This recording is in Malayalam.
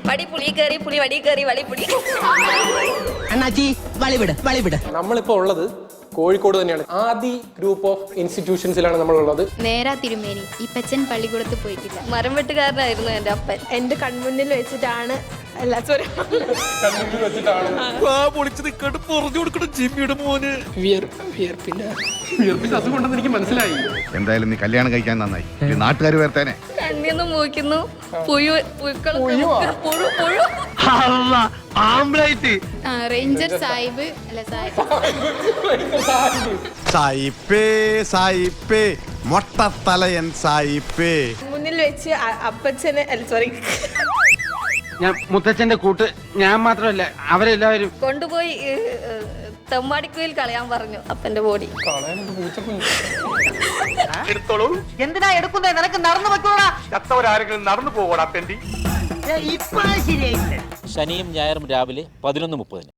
വടി പുളി കയറി പുളി വടി കയറി വളി പുളി. അണ്ണാച്ചി വളി വിട്. നമ്മളിപ്പോ ഉള്ളത് കോഴിക്കോട് തന്നെയാണ്. ആദി ഗ്രൂപ്പ് ഓഫ് ഇൻസ്റ്റിറ്റ്യൂഷൻസിലാണ് നമ്മളുള്ളത്. നേരാ തിരുമേനി, ഇപ്പച്ചൻ പള്ളിക്കൂടത്ത് പോയിട്ടില്ല. മരം വെട്ടുകാരനായിരുന്നു എൻ്റെ അപ്പൻ. എന്റെ കൺമുന്നിൽ വെച്ചിട്ടാണ് എല്ലാ സ്വരം അതുകൊണ്ടെന്ന് എനിക്ക് മനസ്സിലായി. എന്തായാലും നീ കല്യാണം കഴിക്കാൻ നന്നായി. നാട്ടുകാർ വേർത്തേനെ കണ്ണിന്ന് മൂക്കുന്നു പുഴു റേഞ്ചർ സാഹിബ് അല്ല സായിപ്പേ മൊട്ടത്തലയൻ സായിപ്പേ. മുന്നിൽ വെച്ച് അപ്പച്ചനെ സോറി ഞാൻ മുത്തച്ഛന്റെ കൂട്ട് ഞാൻ മാത്രമല്ല അവരെല്ലാവരും കൊണ്ടുപോയി തെമ്മാടിക്കുയിൽ കളയാൻ പറഞ്ഞു അപ്പന്റെ ബോഡി. എന്തിനാ എടുക്കുന്നേ? നിനക്ക് നടന്നു വെക്കൂടാ. ചത്തവരാരെങ്കിലും നടന്നു പോകോടാ പെണ്ടി. ഇപ്പഴാ ശരിയായില്ലേ? ശനിയും ഞായറും രാവിലെ 11:30.